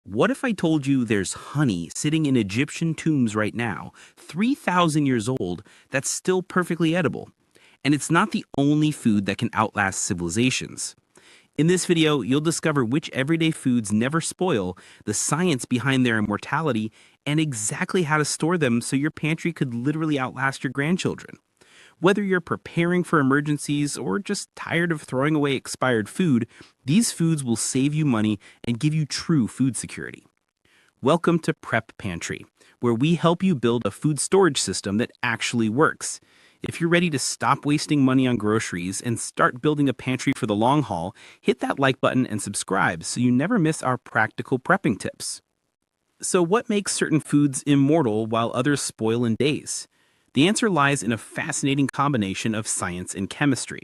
What if I told you there's honey sitting in Egyptian tombs right now, 3,000 years old, that's still perfectly edible? And it's not the only food that can outlast civilizations. In this video, you'll discover which everyday foods never spoil, the science behind their immortality, and exactly how to store them so your pantry could literally outlast your grandchildren. Whether you're preparing for emergencies or just tired of throwing away expired food, these foods will save you money and give you true food security. Welcome to Prep Pantry, where we help you build a food storage system that actually works. If you're ready to stop wasting money on groceries and start building a pantry for the long haul, hit that like button and subscribe so you never miss our practical prepping tips. So what makes certain foods immortal while others spoil in days? The answer lies in a fascinating combination of science and chemistry.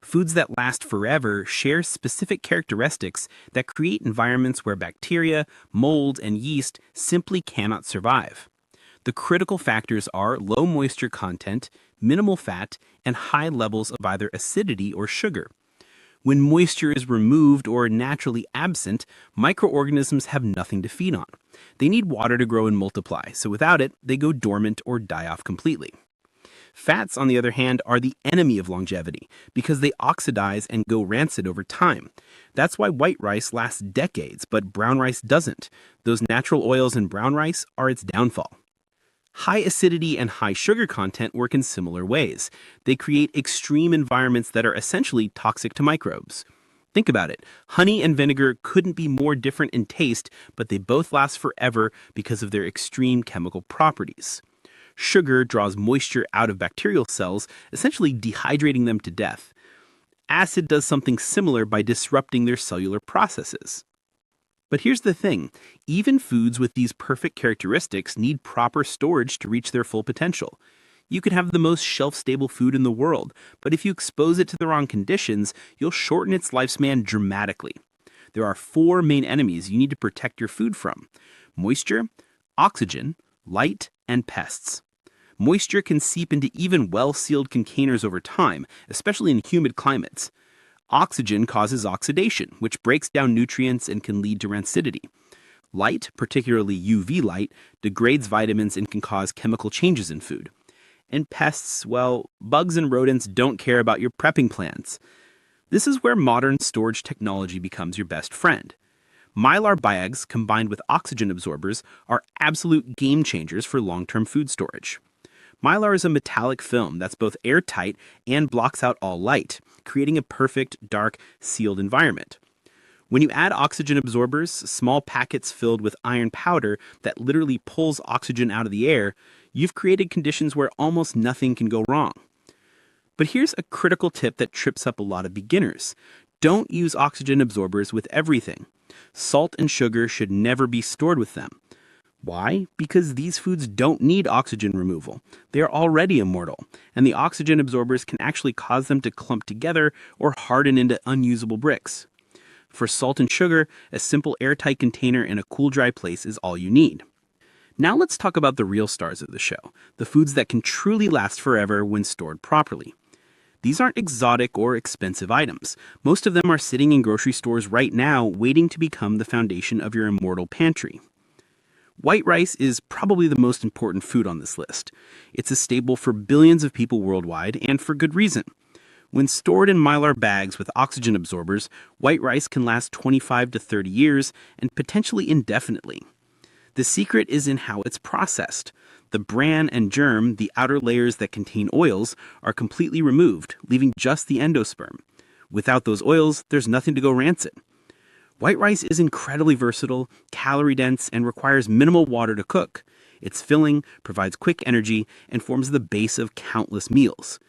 Foods that last forever share specific characteristics that create environments where bacteria, mold, and yeast simply cannot survive. The critical factors are low moisture content, minimal fat, and high levels of either acidity or sugar. When moisture is removed or naturally absent, microorganisms have nothing to feed on. They need water to grow and multiply, so without it, they go dormant or die off completely. Fats, on the other hand, are the enemy of longevity because they oxidize and go rancid over time. That's why white rice lasts decades, but brown rice doesn't. Those natural oils in brown rice are its downfall. High acidity and high sugar content work in similar ways. They create extreme environments that are essentially toxic to microbes. Think about it. Honey and vinegar couldn't be more different in taste, but they both last forever because of their extreme chemical properties. Sugar draws moisture out of bacterial cells, essentially dehydrating them to death. Acid does something similar by disrupting their cellular processes. But here's the thing, even foods with these perfect characteristics need proper storage to reach their full potential. You can have the most shelf-stable food in the world, but if you expose it to the wrong conditions, you'll shorten its lifespan dramatically. There are 4 main enemies you need to protect your food from: moisture, oxygen, light, and pests. Moisture can seep into even well-sealed containers over time, especially in humid climates. Oxygen causes oxidation, which breaks down nutrients and can lead to rancidity. Light, particularly UV light, degrades vitamins and can cause chemical changes in food. And pests, well, bugs and rodents don't care about your prepping plans. This is where modern storage technology becomes your best friend. Mylar bags combined with oxygen absorbers are absolute game changers for long-term food storage. Mylar is a metallic film that's both airtight and blocks out all light, creating a perfect, dark, sealed environment. When you add oxygen absorbers, small packets filled with iron powder that literally pulls oxygen out of the air, you've created conditions where almost nothing can go wrong. But here's a critical tip that trips up a lot of beginners. Don't use oxygen absorbers with everything. Salt and sugar should never be stored with them. Why? Because these foods don't need oxygen removal. They are already immortal, and the oxygen absorbers can actually cause them to clump together or harden into unusable bricks. For salt and sugar, a simple airtight container in a cool, dry place is all you need. Now let's talk about the real stars of the show, the foods that can truly last forever when stored properly. These aren't exotic or expensive items. Most of them are sitting in grocery stores right now, waiting to become the foundation of your immortal pantry. White rice is probably the most important food on this list. It's a staple for billions of people worldwide, and for good reason. When stored in Mylar bags with oxygen absorbers, white rice can last 25 to 30 years and potentially indefinitely. The secret is in how it's processed. The bran and germ, the outer layers that contain oils, are completely removed, leaving just the endosperm. Without those oils, there's nothing to go rancid. White rice is incredibly versatile, calorie-dense, and requires minimal water to cook. It's filling, provides quick energy, and forms the base of countless meals.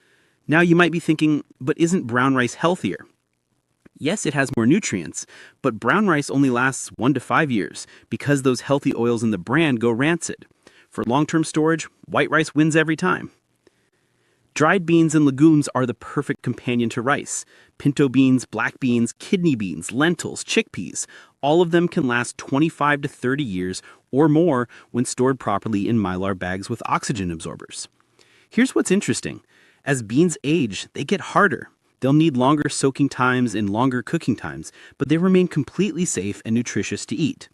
Now you might be thinking, but isn't brown rice healthier? Yes, it has more nutrients, but brown rice only lasts 1 to 5 years because those healthy oils in the bran go rancid. For long-term storage, white rice wins every time. Dried beans and legumes are the perfect companion to rice. Pinto beans, black beans, kidney beans, lentils, chickpeas, all of them can last 25 to 30 years or more when stored properly in Mylar bags with oxygen absorbers. Here's what's interesting. As beans age, they get harder. They'll need longer soaking times and longer cooking times, but they remain completely safe and nutritious to eat.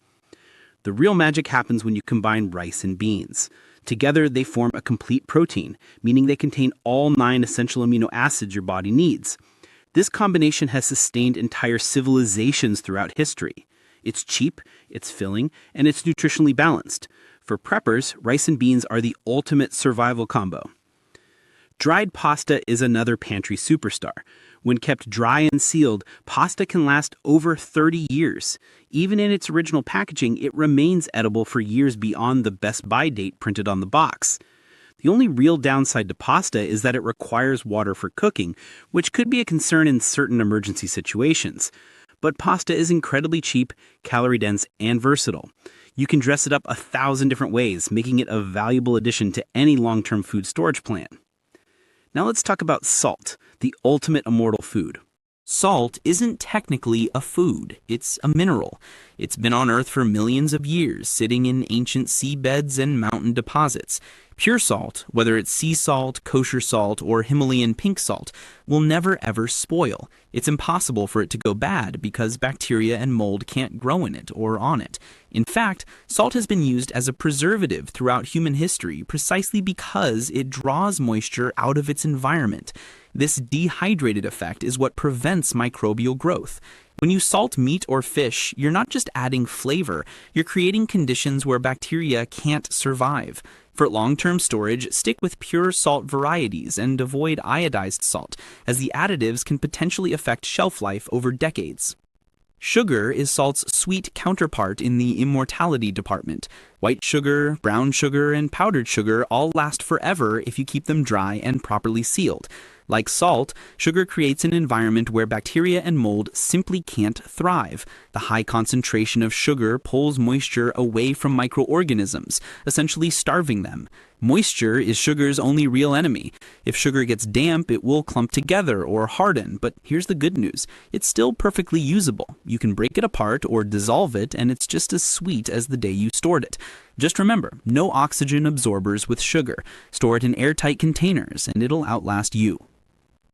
The real magic happens when you combine rice and beans. Together, they form a complete protein, meaning they contain all 9 essential amino acids your body needs. This combination has sustained entire civilizations throughout history. It's cheap, it's filling, and it's nutritionally balanced. For preppers, rice and beans are the ultimate survival combo. Dried pasta is another pantry superstar. When kept dry and sealed, pasta can last over 30 years. Even in its original packaging, it remains edible for years beyond the best by date printed on the box. The only real downside to pasta is that it requires water for cooking, which could be a concern in certain emergency situations. But pasta is incredibly cheap, calorie-dense, and versatile. You can dress it up 1,000 different ways, making it a valuable addition to any long-term food storage plan. Now let's talk about salt, the ultimate immortal food. Salt isn't technically a food, it's a mineral. It's been on Earth for millions of years, sitting in ancient seabeds and mountain deposits. Pure salt, whether it's sea salt, kosher salt, or Himalayan pink salt, will never ever spoil. It's impossible for it to go bad because bacteria and mold can't grow in it or on it. In fact, salt has been used as a preservative throughout human history precisely because it draws moisture out of its environment. This dehydrated effect is what prevents microbial growth. When you salt meat or fish, you're not just adding flavor, you're creating conditions where bacteria can't survive. For long-term storage, stick with pure salt varieties and avoid iodized salt, as the additives can potentially affect shelf life over decades. Sugar is salt's sweet counterpart in the immortality department. White sugar, brown sugar, and powdered sugar all last forever if you keep them dry and properly sealed. Like salt, sugar creates an environment where bacteria and mold simply can't thrive. The high concentration of sugar pulls moisture away from microorganisms, essentially starving them. Moisture is sugar's only real enemy. If sugar gets damp, it will clump together or harden, but here's the good news. It's still perfectly usable. You can break it apart or dissolve it, and it's just as sweet as the day you stored it. Just remember, no oxygen absorbers with sugar. Store it in airtight containers, and it'll outlast you.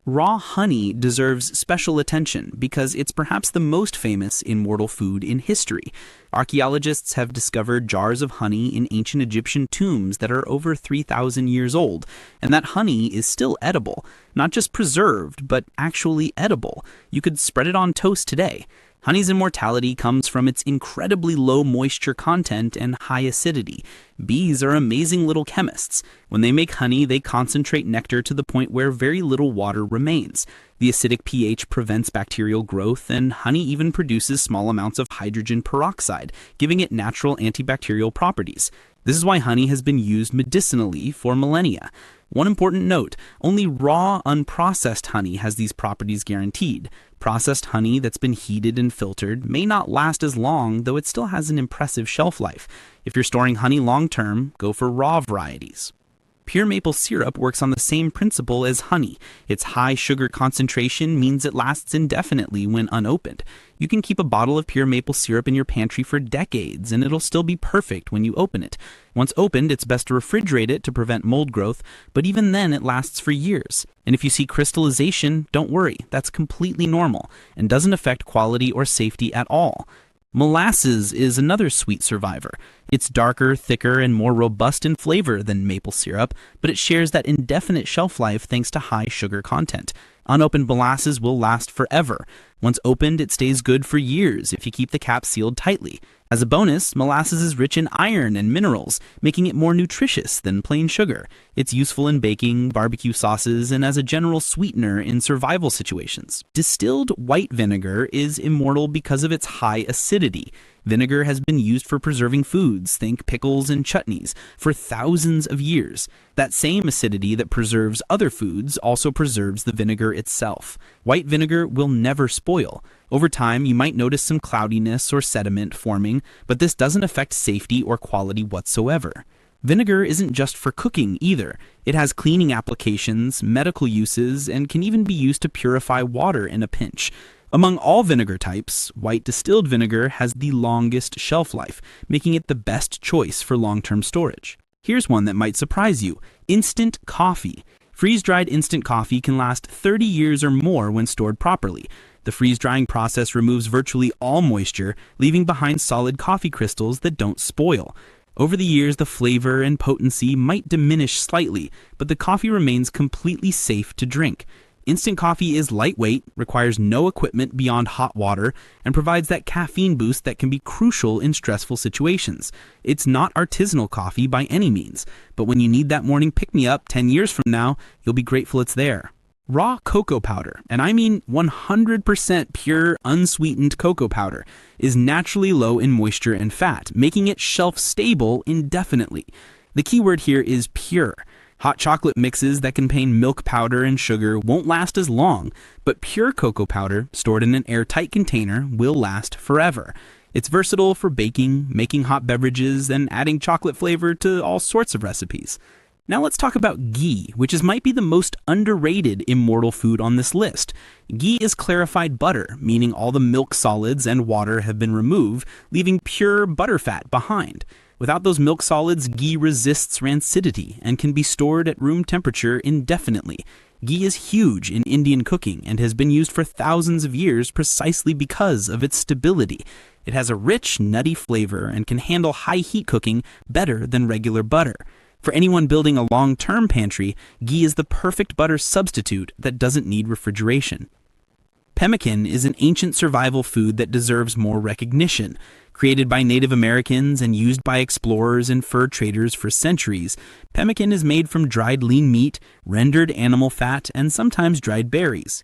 Raw honey deserves special attention because it's perhaps the most famous immortal food in history. Archaeologists have discovered jars of honey in ancient Egyptian tombs that are over 3,000 years old, and that honey is still edible. Not just preserved, but actually edible. You could spread it on toast today. Honey's immortality comes from its incredibly low moisture content and high acidity. Bees are amazing little chemists. When they make honey, they concentrate nectar to the point where very little water remains. The acidic pH prevents bacterial growth, and honey even produces small amounts of hydrogen peroxide, giving it natural antibacterial properties. This is why honey has been used medicinally for millennia. One important note, only raw, unprocessed honey has these properties guaranteed. Processed honey that's been heated and filtered may not last as long, though it still has an impressive shelf life. If you're storing honey long-term, go for raw varieties. Pure maple syrup works on the same principle as honey. Its high sugar concentration means it lasts indefinitely when unopened. You can keep a bottle of pure maple syrup in your pantry for decades, and it'll still be perfect when you open it. Once opened, it's best to refrigerate it to prevent mold growth, but even then it lasts for years. And if you see crystallization, don't worry, that's completely normal and doesn't affect quality or safety at all. Molasses is another sweet survivor. It's darker, thicker, and more robust in flavor than maple syrup, but it shares that indefinite shelf life thanks to high sugar content. Unopened molasses will last forever. Once opened, it stays good for years if you keep the cap sealed tightly. As a bonus, molasses is rich in iron and minerals, making it more nutritious than plain sugar. It's useful in baking, barbecue sauces, and as a general sweetener in survival situations. Distilled white vinegar is immortal because of its high acidity. Vinegar has been used for preserving foods, think pickles and chutneys, for thousands of years. That same acidity that preserves other foods also preserves the vinegar itself. White vinegar will never spoil. Over time, you might notice some cloudiness or sediment forming, but this doesn't affect safety or quality whatsoever. Vinegar isn't just for cooking either. It has cleaning applications, medical uses, and can even be used to purify water in a pinch. Among all vinegar types, white distilled vinegar has the longest shelf life, making it the best choice for long-term storage. Here's one that might surprise you: instant coffee. Freeze-dried instant coffee can last 30 years or more when stored properly. The freeze-drying process removes virtually all moisture, leaving behind solid coffee crystals that don't spoil. Over the years, the flavor and potency might diminish slightly, but the coffee remains completely safe to drink. Instant coffee is lightweight, requires no equipment beyond hot water, and provides that caffeine boost that can be crucial in stressful situations. It's not artisanal coffee by any means, but when you need that morning pick-me-up 10 years from now, you'll be grateful it's there. Raw cocoa powder, and I mean 100% pure, unsweetened cocoa powder, is naturally low in moisture and fat, making it shelf-stable indefinitely. The key word here is pure. Hot chocolate mixes that contain milk powder and sugar won't last as long, but pure cocoa powder, stored in an airtight container, will last forever. It's versatile for baking, making hot beverages, and adding chocolate flavor to all sorts of recipes. Now let's talk about ghee, which might be the most underrated immortal food on this list. Ghee is clarified butter, meaning all the milk solids and water have been removed, leaving pure butterfat behind. Without those milk solids, ghee resists rancidity and can be stored at room temperature indefinitely. Ghee is huge in Indian cooking and has been used for thousands of years precisely because of its stability. It has a rich, nutty flavor and can handle high heat cooking better than regular butter. For anyone building a long-term pantry, ghee is the perfect butter substitute that doesn't need refrigeration. Pemmican is an ancient survival food that deserves more recognition. Created by Native Americans and used by explorers and fur traders for centuries, pemmican is made from dried lean meat, rendered animal fat, and sometimes dried berries.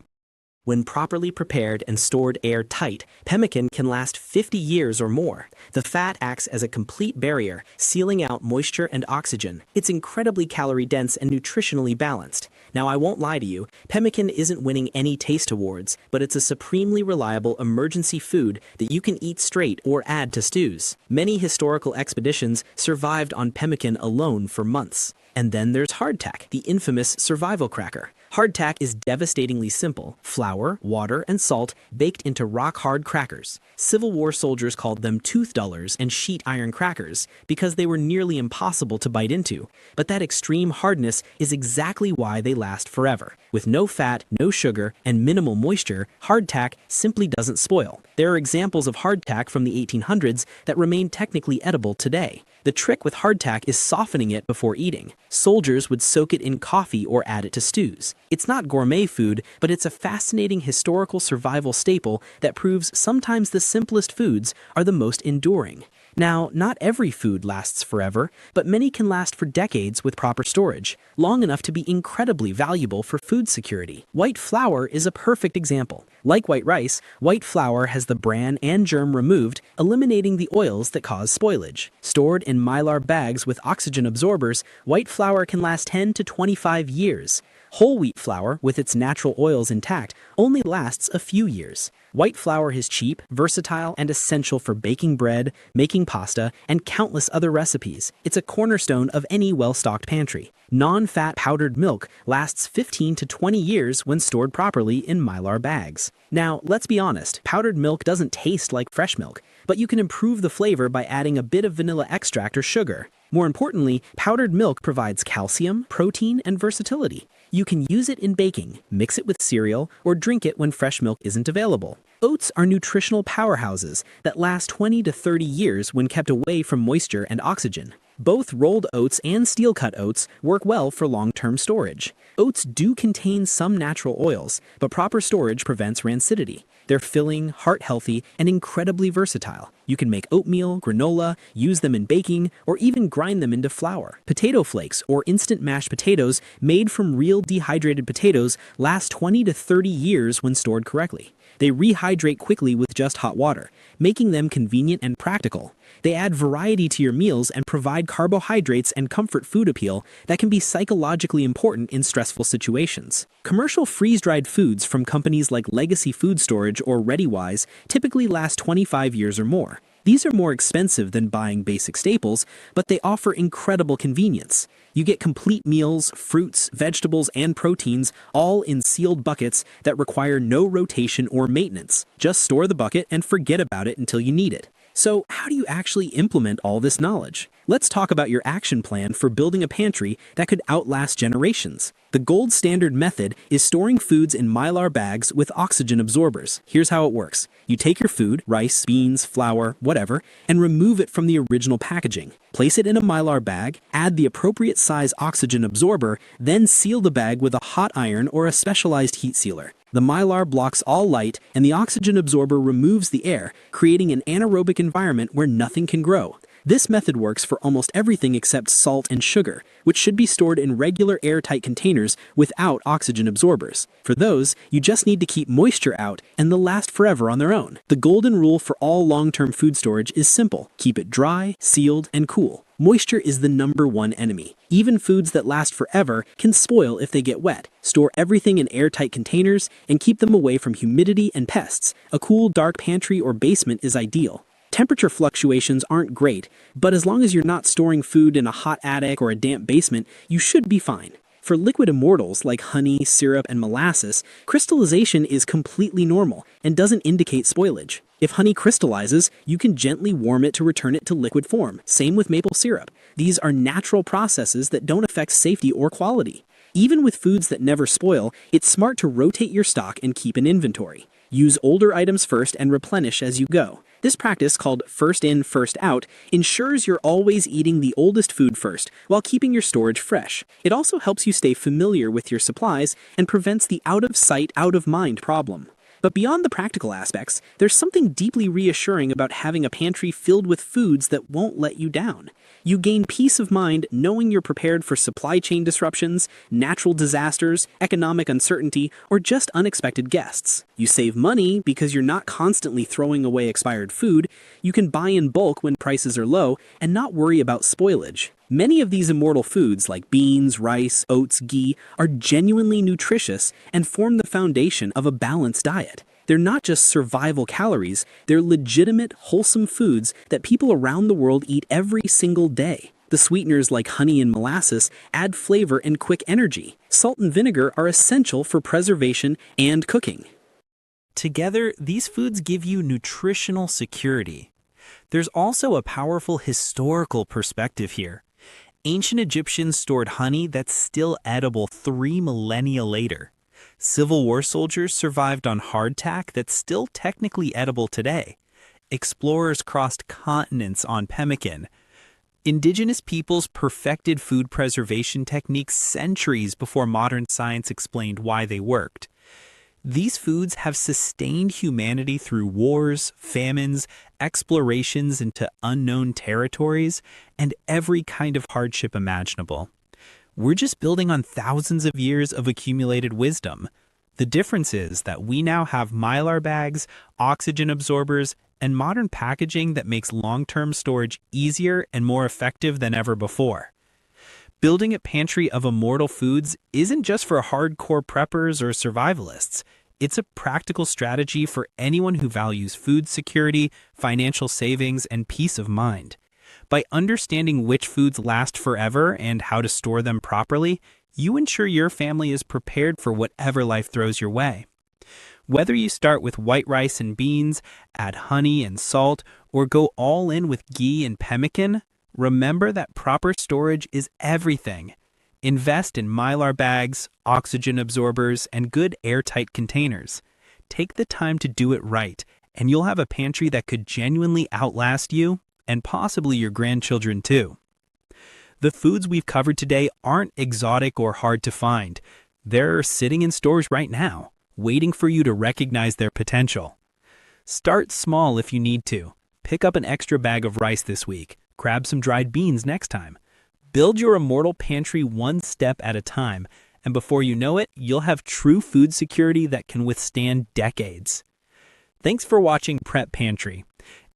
When properly prepared and stored airtight, pemmican can last 50 years or more. The fat acts as a complete barrier, sealing out moisture and oxygen. It's incredibly calorie-dense and nutritionally balanced. Now, I won't lie to you, pemmican isn't winning any taste awards, but it's a supremely reliable emergency food that you can eat straight or add to stews. Many historical expeditions survived on pemmican alone for months. And then there's hardtack, the infamous survival cracker. Hardtack is devastatingly simple: flour, water, and salt baked into rock-hard crackers. Civil War soldiers called them tooth dullers and sheet iron crackers because they were nearly impossible to bite into. But that extreme hardness is exactly why they last forever. With no fat, no sugar, and minimal moisture, hardtack simply doesn't spoil. There are examples of hardtack from the 1800s that remain technically edible today. The trick with hardtack is softening it before eating. Soldiers would soak it in coffee or add it to stews. It's not gourmet food, but it's a fascinating historical survival staple that proves sometimes the simplest foods are the most enduring. Now, not every food lasts forever, but many can last for decades with proper storage, long enough to be incredibly valuable for food security. White flour is a perfect example. Like white rice, white flour has the bran and germ removed, eliminating the oils that cause spoilage. Stored in mylar bags with oxygen absorbers, white flour can last 10 to 25 years. Whole wheat flour, with its natural oils intact, only lasts a few years. White flour is cheap, versatile, and essential for baking bread, making pasta, and countless other recipes. It's a cornerstone of any well-stocked pantry. Non-fat powdered milk lasts 15 to 20 years when stored properly in mylar bags. Now, let's be honest, powdered milk doesn't taste like fresh milk, but you can improve the flavor by adding a bit of vanilla extract or sugar. More importantly, powdered milk provides calcium, protein, and versatility. You can use it in baking, mix it with cereal, or drink it when fresh milk isn't available. Oats are nutritional powerhouses that last 20 to 30 years when kept away from moisture and oxygen. Both rolled oats and steel-cut oats work well for long-term storage. Oats do contain some natural oils, but proper storage prevents rancidity. They're filling, heart-healthy, and incredibly versatile. You can make oatmeal, granola, use them in baking, or even grind them into flour. Potato flakes, or instant mashed potatoes made from real dehydrated potatoes, last 20 to 30 years when stored correctly. They rehydrate quickly with just hot water, making them convenient and practical. They add variety to your meals and provide carbohydrates and comfort food appeal that can be psychologically important in stressful situations. Commercial freeze-dried foods from companies like Legacy Food Storage or ReadyWise typically last 25 years or more. These are more expensive than buying basic staples, but they offer incredible convenience. You get complete meals, fruits, vegetables, and proteins, all in sealed buckets that require no rotation or maintenance. Just store the bucket and forget about it until you need it. So, how do you actually implement all this knowledge? Let's talk about your action plan for building a pantry that could outlast generations. The gold standard method is storing foods in Mylar bags with oxygen absorbers. Here's how it works. You take your food, rice, beans, flour, whatever, and remove it from the original packaging. Place it in a Mylar bag, add the appropriate size oxygen absorber, then seal the bag with a hot iron or a specialized heat sealer. The Mylar blocks all light, and the oxygen absorber removes the air, creating an anaerobic environment where nothing can grow. This method works for almost everything except salt and sugar, which should be stored in regular airtight containers without oxygen absorbers. For those, you just need to keep moisture out, and they'll last forever on their own. The golden rule for all long-term food storage is simple. Keep it dry, sealed, and cool. Moisture is the #1 enemy. Even foods that last forever can spoil if they get wet. Store everything in airtight containers and keep them away from humidity and pests. A cool, dark pantry or basement is ideal. Temperature fluctuations aren't great, but as long as you're not storing food in a hot attic or a damp basement, you should be fine. For liquid immortals like honey, syrup, and molasses, crystallization is completely normal and doesn't indicate spoilage. If honey crystallizes, you can gently warm it to return it to liquid form. Same with maple syrup. These are natural processes that don't affect safety or quality. Even with foods that never spoil, it's smart to rotate your stock and keep an inventory. Use older items first and replenish as you go. This practice, called first in, first out, ensures you're always eating the oldest food first while keeping your storage fresh. It also helps you stay familiar with your supplies and prevents the out of sight, out of mind problem. But beyond the practical aspects, there's something deeply reassuring about having a pantry filled with foods that won't let you down. You gain peace of mind knowing you're prepared for supply chain disruptions, natural disasters, economic uncertainty, or just unexpected guests. You save money because you're not constantly throwing away expired food. You can buy in bulk when prices are low and not worry about spoilage. Many of these immortal foods like beans, rice, oats, ghee are genuinely nutritious and form the foundation of a balanced diet. They're not just survival calories, they're legitimate, wholesome foods that people around the world eat every single day. The sweeteners like honey and molasses add flavor and quick energy. Salt and vinegar are essential for preservation and cooking. Together, these foods give you nutritional security. There's also a powerful historical perspective here. Ancient Egyptians stored honey that's still edible 3 millennia later. Civil War soldiers survived on hardtack that's still technically edible today. Explorers crossed continents on pemmican. Indigenous peoples perfected food preservation techniques centuries before modern science explained why they worked. These foods have sustained humanity through wars, famines, explorations into unknown territories, and every kind of hardship imaginable. We're just building on thousands of years of accumulated wisdom. The difference is that we now have Mylar bags, oxygen absorbers, and modern packaging that makes long-term storage easier and more effective than ever before. Building a pantry of immortal foods isn't just for hardcore preppers or survivalists. It's a practical strategy for anyone who values food security, financial savings, and peace of mind. By understanding which foods last forever and how to store them properly, you ensure your family is prepared for whatever life throws your way. Whether you start with white rice and beans, add honey and salt, or go all in with ghee and pemmican, remember that proper storage is everything. Invest in Mylar bags, oxygen absorbers, and good airtight containers. Take the time to do it right, and you'll have a pantry that could genuinely outlast you, and possibly your grandchildren too. The foods we've covered today aren't exotic or hard to find. They're sitting in stores right now, waiting for you to recognize their potential. Start small if you need to. Pick up an extra bag of rice this week. Grab some dried beans next time. Build your immortal pantry one step at a time, and before you know it, you'll have true food security that can withstand decades. Thanks for watching Prep Pantry.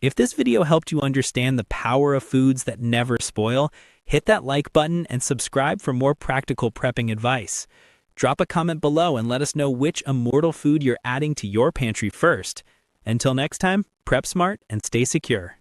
If this video helped you understand the power of foods that never spoil, hit that like button and subscribe for more practical prepping advice. Drop a comment below and let us know which immortal food you're adding to your pantry first. Until next time, prep smart and stay secure.